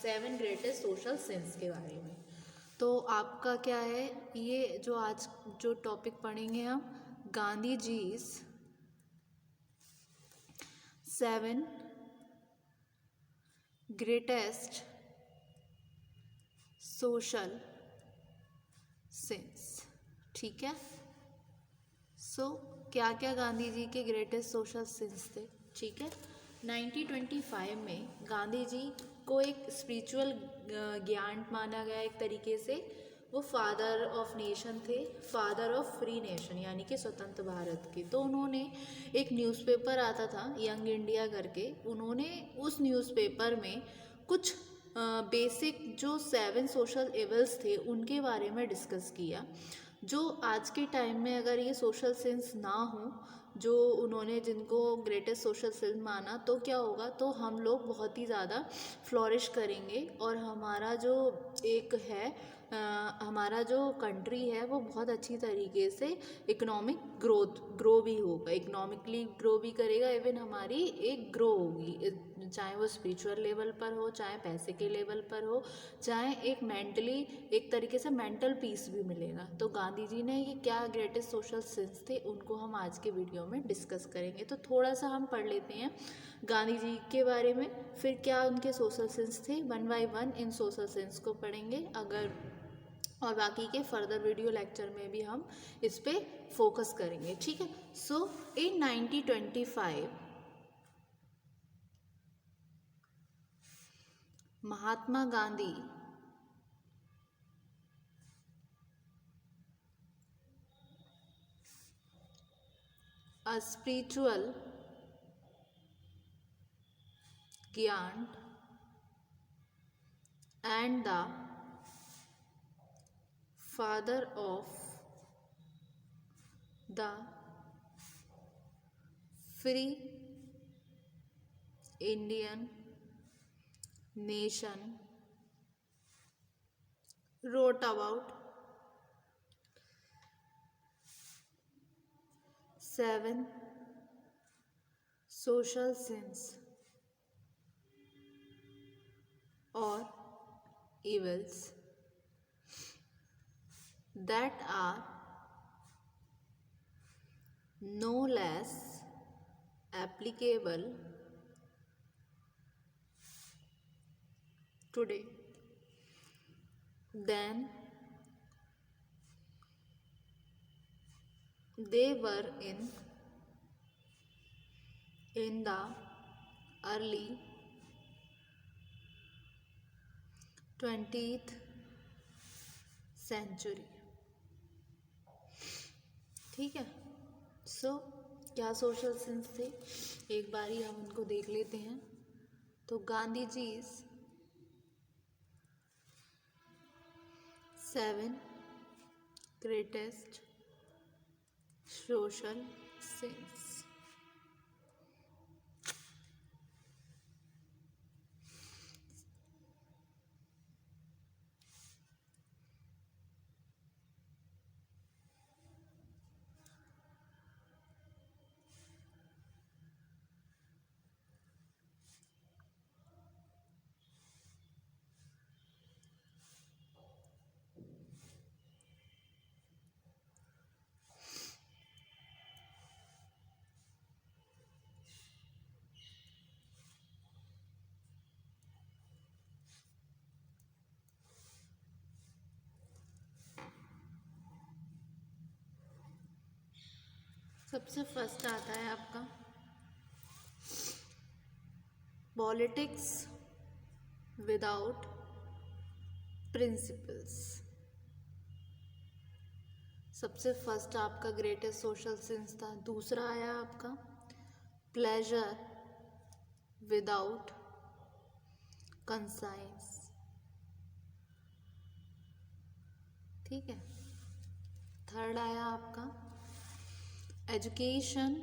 7 greatest social since के बारे में। तो आपका क्या है, ये जो आज जो टॉपिक पढ़ेंगे हम, Gandhi ji 7 greatest social since. ठीक है। सो क्या क्या गांधी जी के ग्रेटेस्ट सोशल सिंस थे। ठीक है। 1925 में गांधी जी को एक स्पिरिचुअल ज्ञान माना गया एक तरीके से। वो फादर ऑफ नेशन थे, फादर ऑफ फ्री नेशन यानी कि स्वतंत्र भारत के। तो उन्होंने एक न्यूज़पेपर आता था यंग इंडिया करके, उन्होंने उस न्यूज़पेपर में कुछ बेसिक जो 7 सोशल एवल्स थे उनके बारे में डिस्कस किया, जो आज के टाइम में अगर ये सोशल सेंस ना हो, जो उन्होंने जिनको ग्रेटेस्ट सोशल सेंस माना, तो क्या होगा, तो हम लोग बहुत ही ज़्यादा फ्लोरिश करेंगे और हमारा जो एक है हमारा जो कंट्री है वो बहुत अच्छी तरीके से इकोनॉमिक ग्रो भी होगा, इकोनॉमिकली ग्रो भी करेगा, इवन हमारी एक ग्रो होगी, चाहे वो स्पिरिचुअल लेवल पर हो, चाहे पैसे के लेवल पर हो, चाहे एक मेंटली एक तरीके से मेंटल पीस भी मिलेगा। तो गांधी जी ने ये क्या ग्रेटेस्ट सोशल सिंस थे उनको हम आज के वीडियो में डिस्कस करेंगे। तो थोड़ा सा हम पढ़ लेते हैं गांधी जी के बारे में, फिर क्या उनके सोशल सिंस थे, 1 बाय 1 इन सोशल सिंस को पढ़ेंगे। अगर और बाकी के फर्दर वीडियो लेक्चर में भी हम इस पे फोकस करेंगे। ठीक है। सो इन 1925 Mahatma Gandhi a spiritual giant and the father of the free Indian nation wrote about 7 social sins or evils that are no less applicable today than they were in the early 20th century। ठीक है। सो क्या social since थे, एक बारी हम उनको देख लेते हैं। तो Gandhi ji 7 greatest social since. सबसे फर्स्ट आता है आपका पॉलिटिक्स विदाउट प्रिंसिपल्स। सबसे फर्स्ट आपका ग्रेटेस्ट सोशल सिंस था। दूसरा आया आपका प्लेजर विदाउट कंसाइंस। ठीक है। थर्ड आया आपका एजुकेशन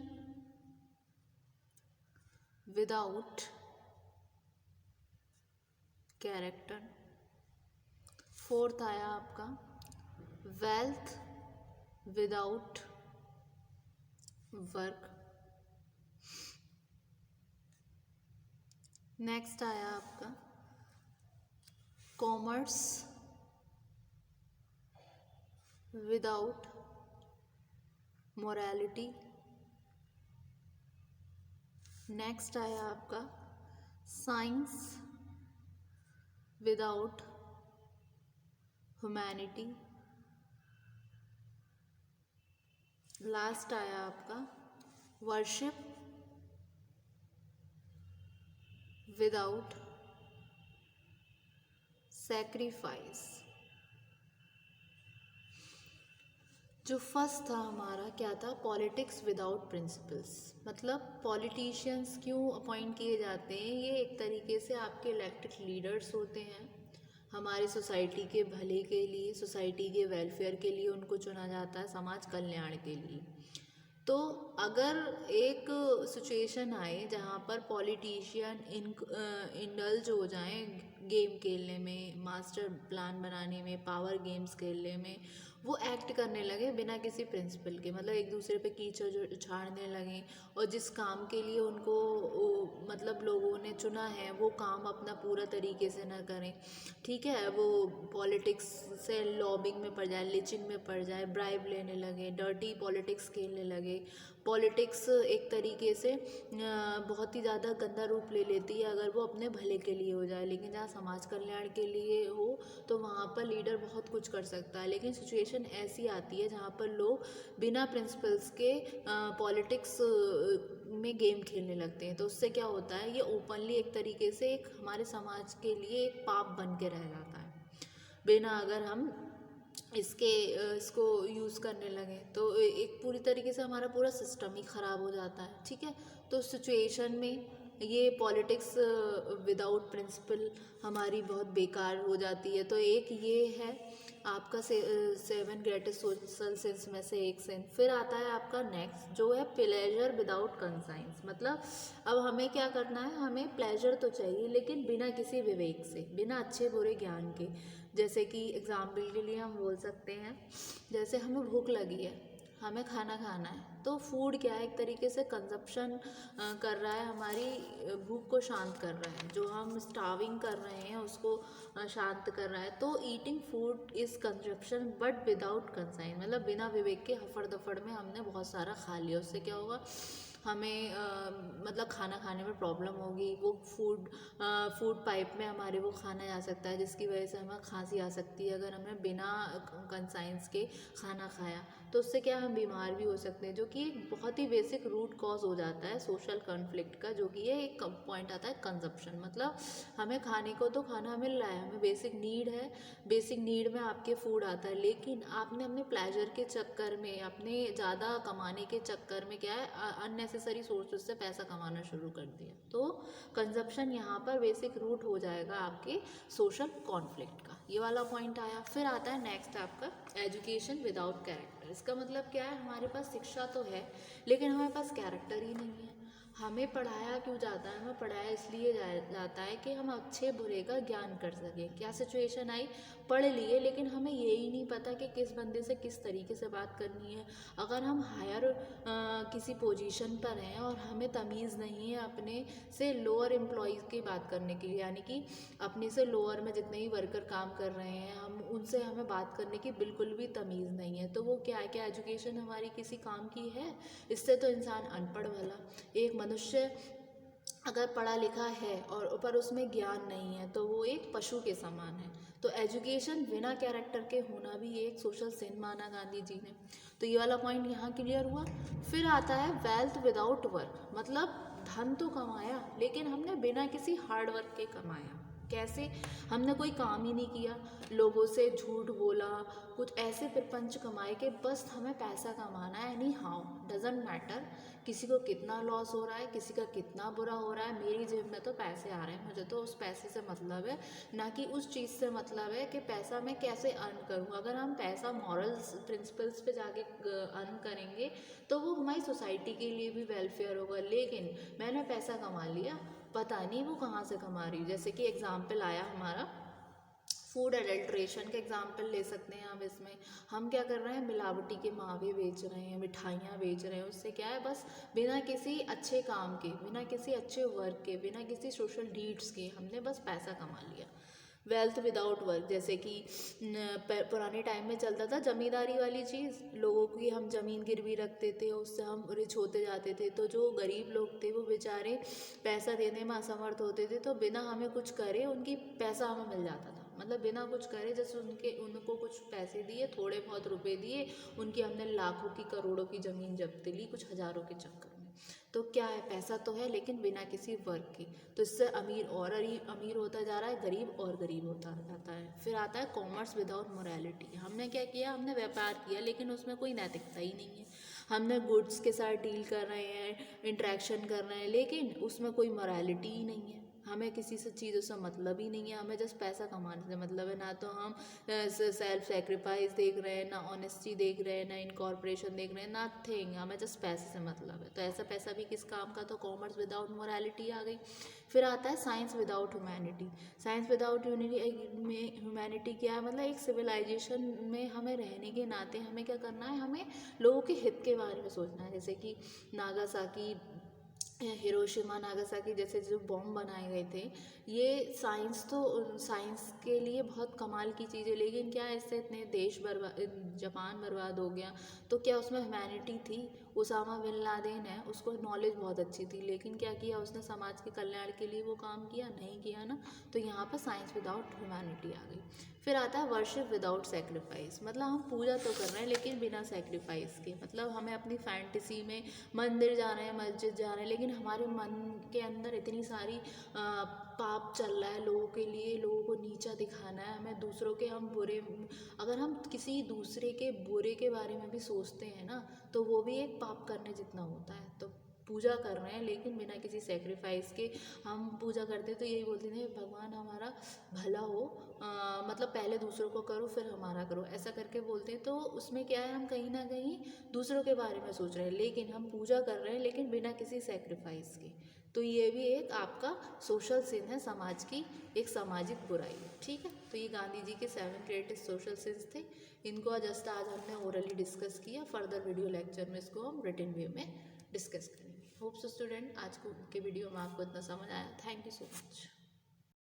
विदाउट कैरेक्टर। फोर्थ आया आपका वेल्थ विदाउट वर्क। नेक्स्ट आया आपका कॉमर्स विदाउट मोरालिटी। नेक्स्ट आया आपका साइंस विदाउट ह्यूमैनिटी। लास्ट आया आपका वर्शिप विदाउट सैक्रिफाइस। जो फर्स्ट था हमारा क्या था, पॉलिटिक्स विदाउट प्रिंसिपल्स। मतलब पॉलिटिशियंस क्यों अपॉइंट किए जाते हैं, ये एक तरीके से आपके इलेक्टेड लीडर्स होते हैं, हमारी सोसाइटी के भले के लिए, सोसाइटी के वेलफेयर के लिए उनको चुना जाता है, समाज कल्याण के लिए। तो अगर एक सिचुएशन आए जहाँ पर पॉलिटिशियन इंडल्ज हो जाएं गेम खेलने में, मास्टर प्लान बनाने में, पावर गेम्स खेलने में, वो एक्ट करने लगे बिना किसी प्रिंसिपल के, मतलब एक दूसरे पे कीचड़ उछाड़ने लगे और जिस काम के लिए उनको मतलब लोगों ने चुना है वो काम अपना पूरा तरीके से ना करें, ठीक है, वो पॉलिटिक्स से लॉबिंग में पड़ जाए, लिचिंग में पड़ जाए, ब्राइब लेने लगे, डर्टी पॉलिटिक्स खेलने लगे। पॉलिटिक्स एक तरीके से बहुत ही ज़्यादा गंदा रूप ले लेती है अगर वो अपने भले के लिए हो जाए, लेकिन जहाँ समाज कल्याण के लिए हो तो वहाँ पर लीडर बहुत कुछ कर सकता है। लेकिन सिचुएशन ऐसी आती है जहाँ पर लोग बिना प्रिंसिपल्स के पॉलिटिक्स में गेम खेलने लगते हैं, तो उससे क्या होता है, ये ओपनली एक तरीके से एक हमारे समाज के लिए एक पाप बन के रह जाता है। बिना अगर हम इसको यूज़ करने लगे तो एक पूरी तरीके से हमारा पूरा सिस्टम ही ख़राब हो जाता है, ठीक है। तो सिचुएशन में ये पॉलिटिक्स विदाउट प्रिंसिपल हमारी बहुत बेकार हो जाती है। तो एक ये है आपका 7 ग्रेटेस्ट सोशल सेंस में से एक सेंस। फिर आता है आपका नेक्स्ट जो है प्लेजर विदाउट कंसाइंस। मतलब अब हमें क्या करना है, हमें प्लेजर तो चाहिए लेकिन बिना किसी विवेक से, बिना अच्छे बुरे ज्ञान के। जैसे कि एग्जाम्पल के लिए हम बोल सकते हैं, जैसे हमें भूख लगी है, हमें खाना खाना है, तो फूड क्या है, एक तरीके से कंजप्शन कर रहा है, हमारी भूख को शांत कर रहा है, जो हम स्टार्विंग कर रहे हैं उसको शांत कर रहा है। तो eating food is consumption but without consign, मतलब बिना विवेक के हफड़ दफड़ में हमने बहुत सारा खा लिया, उससे क्या होगा, हमें मतलब खाना खाने में प्रॉब्लम होगी, वो फूड पाइप में हमारे वो खाना जा सकता है जिसकी वजह से हमें खांसी आ सकती है अगर हमने बिना कंसाइंस के खाना खाया, तो उससे क्या हम बीमार भी हो सकते हैं, जो कि एक बहुत ही बेसिक रूट कॉज हो जाता है सोशल कॉन्फ्लिक्ट का, जो कि ये एक पॉइंट आता है कंजप्शन। मतलब हमें खाने को तो खाना मिल रहा है, हमें बेसिक नीड है, बेसिक नीड में आपके फूड आता है, लेकिन आपने अपने प्लेजर के चक्कर में, अपने ज़्यादा कमाने के चक्कर में क्या है, अननेसेसरी सोर्सेज से पैसा कमाना शुरू कर दिया, तो कंजप्शन यहाँ पर बेसिक रूट हो जाएगा आपके सोशल कॉन्फ्लिक्ट का। ये वाला पॉइंट आया। फिर आता है नेक्स्ट आपका एजुकेशन विदाउट कैरेक्टर। इसका मतलब क्या है, हमारे पास शिक्षा तो है लेकिन हमारे पास कैरेक्टर ही नहीं है। हमें पढ़ाया क्यों जाता है, हमें पढ़ाया इसलिए जाता है कि हम अच्छे बुरे का ज्ञान कर सकें। क्या सिचुएशन आई, पढ़ लिए लेकिन हमें यही नहीं पता कि किस बंदे से किस तरीके से बात करनी है। अगर हम हायर किसी पोजीशन पर हैं और हमें तमीज़ नहीं है अपने से लोअर एम्प्लॉयज़ की बात करने के लिए, यानी कि अपने से लोअर में जितने ही वर्कर काम कर रहे हैं हम उनसे हमें बात करने की बिल्कुल भी तमीज़ नहीं है, तो वो क्या है, क्या एजुकेशन हमारी किसी काम की है? इससे तो इंसान अनपढ़ भला। एक मनुष्य अगर पढ़ा लिखा है और पर उसमें ज्ञान नहीं है तो वो एक पशु के समान है। तो एजुकेशन बिना कैरेक्टर के होना भी एक सोशल सिन माना गांधी जी ने। तो ये वाला पॉइंट यहाँ क्लियर हुआ। फिर आता है वेल्थ विदाउट वर्क। मतलब धन तो कमाया लेकिन हमने बिना किसी हार्ड वर्क के कमाया। कैसे, हमने कोई काम ही नहीं किया, लोगों से झूठ बोला, कुछ ऐसे प्रपंच कमाए कि बस हमें पैसा कमाना है, एनी हाउ डजेंट मैटर किसी को कितना लॉस हो रहा है, किसी का कितना बुरा हो रहा है, मेरी जेब में तो पैसे आ रहे हैं, मुझे तो उस पैसे से मतलब है, ना कि उस चीज़ से मतलब है कि पैसा मैं कैसे अर्न करूँ। अगर हम पैसा मॉरल्स प्रिंसिपल्स पे जाके अर्न करेंगे तो वो हमारी सोसाइटी के लिए भी वेलफेयर होगा। लेकिन मैंने पैसा कमा लिया, पता नहीं वो कहाँ से कमा रही हूँ। जैसे कि एग्जाम्पल आया हमारा फूड एडल्ट्रेशन का एग्जाम्पल ले सकते हैं आप। इसमें हम क्या कर रहे हैं, मिलावटी के मावे बेच रहे हैं, मिठाइयाँ बेच रहे हैं, उससे क्या है, बस बिना किसी अच्छे काम के, बिना किसी अच्छे वर्क के, बिना किसी सोशल डीड्स के हमने बस पैसा कमा लिया। वेल्थ विदाउट वर्क, जैसे कि पुराने टाइम में चलता था जमींदारी वाली चीज़, लोगों की हम ज़मीन गिरवी रखते थे, उससे हम रिच होते जाते थे। तो जो गरीब लोग थे वो बेचारे पैसा देने में असमर्थ होते थे, तो बिना हमें कुछ करे उनकी पैसा हमें मिल जाता था। मतलब बिना कुछ करे, जैसे उनको कुछ पैसे दिए, थोड़े बहुत रुपए दिए, उनकी हमने लाखों की करोड़ों की ज़मीन जब्त ली कुछ हज़ारों के चक्कर में। तो क्या है, पैसा तो है लेकिन बिना किसी वर्क के, तो इससे अमीर और अमीर होता जा रहा है, गरीब और गरीब होता जाता है। फिर आता है कॉमर्स विदाउट मोरालिटी। हमने क्या किया, हमने व्यापार किया लेकिन उसमें कोई नैतिकता ही नहीं है। हमने गुड्स के साथ डील कर रहे हैं, इंट्रैक्शन कर रहे हैं, लेकिन उसमें कोई मोरालिटी ही नहीं है। हमें किसी से चीज़ों से मतलब ही नहीं है, हमें जस्ट पैसा कमाने से मतलब है। ना तो हम सेल्फ सेक्रीफाइस देख रहे हैं, ना ऑनेस्टी देख रहे हैं, ना इनकॉर्पोरेशन देख रहे हैं, नथिंग, हमें जस्ट पैसे से मतलब है। तो ऐसा पैसा भी किस काम का, तो कॉमर्स विदाउट मोरालिटी आ गई। फिर आता है science without humanity. Science without humanity क्या है, मतलब एक सिविलाइजेशन में हमें रहने के नाते हमें क्या करना है, हमें लोगों के हित के बारे में सोचना है। जैसे कि नागासाकी, हिरोशिमा नागासाकी जैसे जो बॉम्ब बनाए गए थे, ये साइंस के लिए बहुत कमाल की चीज़ है, लेकिन क्या इससे इतने देश जापान बर्बाद हो गया। तो क्या उसमें ह्यूमैनिटी थी? उसामा बिन लादेन है, उसको नॉलेज बहुत अच्छी थी, लेकिन क्या किया उसने, समाज के कल्याण के लिए वो काम किया नहीं किया ना। तो यहाँ पर साइंस विदाउट ह्यूमैनिटी आ गई। फिर आता है वर्शिप विदाउट सेक्रीफाइस, मतलब हम पूजा तो कर रहे हैं लेकिन बिना सेक्रीफाइस के। मतलब हमें अपनी फैंटेसी में मंदिर जा रहे हैं, मस्जिद जा रहे हैं, लेकिन हमारे मन के अंदर इतनी सारी पाप चल रहा है, लोगों के लिए लोगों को नीचा दिखाना है, हमें दूसरों के हम बुरे, अगर हम किसी दूसरे के बुरे के बारे में भी सोचते हैं ना, तो वो भी एक पाप करने जितना होता है। तो पूजा कर रहे हैं लेकिन बिना किसी सेक्रीफाइस के हम पूजा करते हैं। तो यही बोलते थे भगवान हमारा भला हो, मतलब पहले दूसरों को करो फिर हमारा करो, ऐसा करके बोलते हैं। तो उसमें क्या है, हम कहीं ना कहीं दूसरों के बारे में सोच रहे हैं, लेकिन हम पूजा कर रहे हैं लेकिन बिना किसी सेक्रीफाइस के। तो ये भी एक आपका सोशल सिन है, समाज की एक सामाजिक बुराई है। ठीक है, तो ये गांधी जी के 7 ग्रेटेस्ट सोशल सिंस थे। इनको जस्ट आज हमने ओरली डिस्कस किया, फर्दर वीडियो लेक्चर में इसको हम रिटन वे में डिस्कस करेंगे। होप सो स्टूडेंट, आज के वीडियो में आपको इतना समझ आया। Thank you so much.